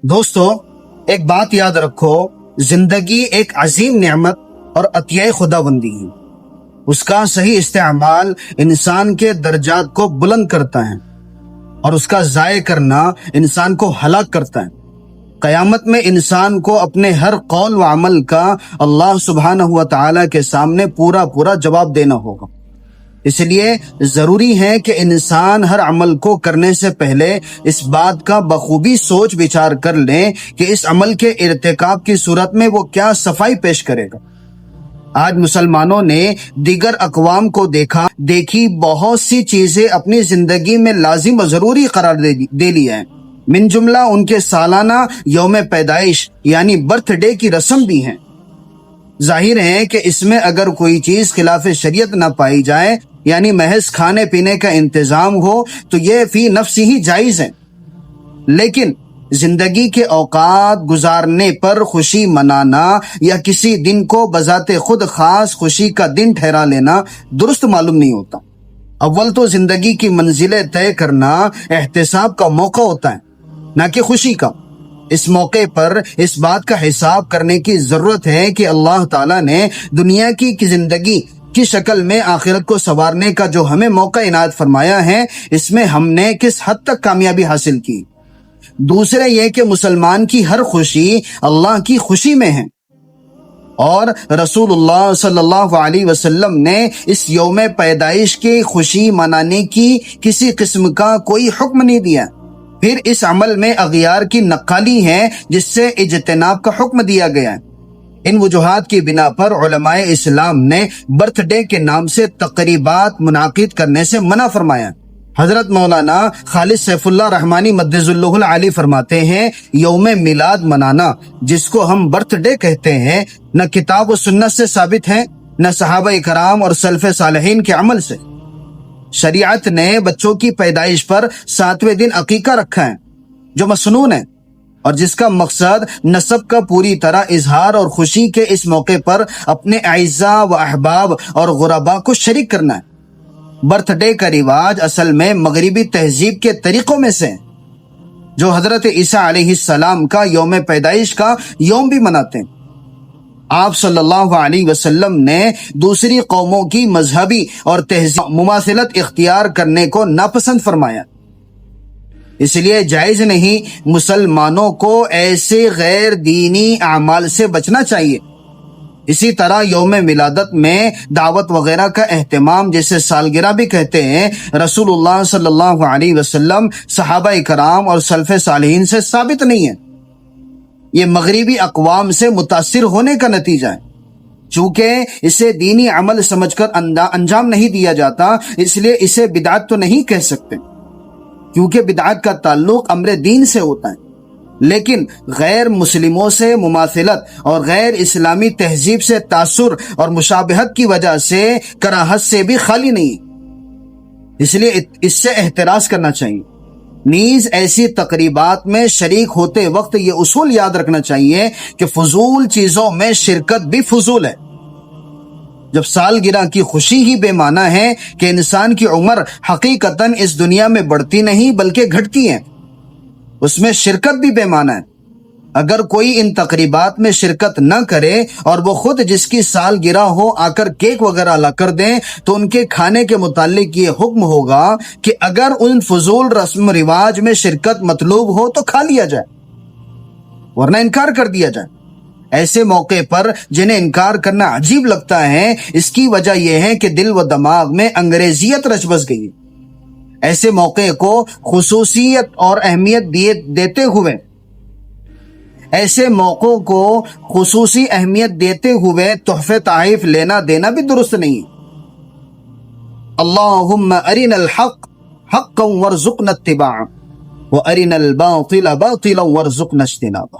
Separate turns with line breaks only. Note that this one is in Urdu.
دوستو، ایک بات یاد رکھو، زندگی ایک عظیم نعمت اور عطیہ خدا بندی ہے۔ اس کا صحیح استعمال انسان کے درجات کو بلند کرتا ہے اور اس کا ضائع کرنا انسان کو ہلاک کرتا ہے۔ قیامت میں انسان کو اپنے ہر قول و عمل کا اللہ سبحانہ و تعالی کے سامنے پورا جواب دینا ہوگا۔ اس لیے ضروری ہے کہ انسان ہر عمل کو کرنے سے پہلے اس بات کا بخوبی سوچ بچار کر لے کہ اس عمل کے ارتکاب کی صورت میں وہ کیا صفائی پیش کرے گا۔ آج مسلمانوں نے دیگر اقوام کو دیکھی بہت سی چیزیں اپنی زندگی میں لازم و ضروری قرار دے لیا ہے، من جملہ ان کے سالانہ یوم پیدائش یعنی برتھ ڈے کی رسم بھی ہیں۔ ظاہر ہے کہ اس میں اگر کوئی چیز خلاف شریعت نہ پائی جائے، یعنی محض کھانے پینے کا انتظام ہو، تو یہ فی نفس ہی جائز ہے، لیکن زندگی کے اوقات گزارنے پر خوشی منانا یا کسی دن کو بذات خود خاص خوشی کا دن ٹھہرا لینا درست معلوم نہیں ہوتا۔ اول تو زندگی کی منزلیں طے کرنا احتساب کا موقع ہوتا ہے، نہ کہ خوشی کا۔ اس موقع پر اس بات کا حساب کرنے کی ضرورت ہے کہ اللہ تعالیٰ نے دنیا کی زندگی کی شکل میں آخرت کو سنوارنے کا جو ہمیں موقع عنایت فرمایا ہے، اس میں ہم نے کس حد تک کامیابی حاصل کی۔ دوسرے یہ کہ مسلمان کی ہر خوشی اللہ کی خوشی میں ہے، اور رسول اللہ صلی اللہ علیہ وسلم نے اس یوم پیدائش کی خوشی منانے کی کسی قسم کا کوئی حکم نہیں دیا۔ پھر اس عمل میں اغیار کی نقالی ہے جس سے اجتناب کا حکم دیا گیا ہے۔ ان وجوہات کی بنا پر علماء اسلام نے برتھ ڈے کے نام سے تقریبات منعقد کرنے سے منع فرمایا۔ حضرت مولانا خالد سیف اللہ رحمانی مدظ اللہ العالی فرماتے ہیں، یوم میلاد منانا جس کو ہم برتھ ڈے کہتے ہیں، نہ کتاب و سنت سے ثابت ہے، نہ صحابہ کرام اور سلف صالحین کے عمل سے۔ شریعت نے بچوں کی پیدائش پر 7ویں دن عقیقہ رکھا ہے جو مسنون ہے، اور جس کا مقصد نسب کا پوری طرح اظہار اور خوشی کے اس موقع پر اپنے اعزاء و احباب اور غرباء کو شریک کرنا ہے۔ برتھ ڈے کا رواج اصل میں مغربی تہذیب کے طریقوں میں سے جو حضرت عیسیٰ علیہ السلام کا یوم پیدائش کا یوم بھی مناتے ہیں۔ آپ صلی اللہ علیہ وسلم نے دوسری قوموں کی مذہبی اور تہذیبی مماثلت اختیار کرنے کو ناپسند فرمایا، اس لیے جائز نہیں۔ مسلمانوں کو ایسے غیر دینی اعمال سے بچنا چاہیے۔ اسی طرح یوم ولادت میں دعوت وغیرہ کا اہتمام، جسے سالگرہ بھی کہتے ہیں، رسول اللہ صلی اللہ علیہ وسلم، صحابہ کرام اور سلف صالحین سے ثابت نہیں ہے۔ یہ مغربی اقوام سے متاثر ہونے کا نتیجہ ہے۔ چونکہ اسے دینی عمل سمجھ کر انجام نہیں دیا جاتا، اس لیے اسے بدعت تو نہیں کہہ سکتے، کیونکہ بدعت کا تعلق امر دین سے ہوتا ہے، لیکن غیر مسلموں سے مماثلت اور غیر اسلامی تہذیب سے تاثر اور مشابہت کی وجہ سے کراہت سے بھی خالی نہیں، اس لیے اس سے احتراز کرنا چاہیے۔ نیز ایسی تقریبات میں شریک ہوتے وقت یہ اصول یاد رکھنا چاہیے کہ فضول چیزوں میں شرکت بھی فضول ہے۔ جب سالگرہ کی خوشی ہی بے معنی ہے کہ انسان کی عمر حقیقتاً اس دنیا میں بڑھتی نہیں بلکہ گھٹتی ہے، اس میں شرکت بھی بے معنی ہے۔ اگر کوئی ان تقریبات میں شرکت نہ کرے اور وہ خود جس کی سالگرہ ہو آ کر کیک وغیرہ لا کر دیں، تو ان کے کھانے کے متعلق یہ حکم ہوگا کہ اگر ان فضول رسم رواج میں شرکت مطلوب ہو تو کھا لیا جائے، ورنہ انکار کر دیا جائے۔ ایسے موقع پر جنہیں انکار کرنا عجیب لگتا ہے، اس کی وجہ یہ ہے کہ دل و دماغ میں انگریزیت رچ بس گئی۔ ایسے موقع کو خصوصیت اور اہمیت دیتے ہوئے ایسے موقعوں کو خصوصی اہمیت دیتے ہوئے تحفے تحائف لینا دینا بھی درست نہیں۔ اللہم ارنا الحق حقا وارزقنا اتباعہ وارنا الباطل باطلا وارزقنا اجتنابہ۔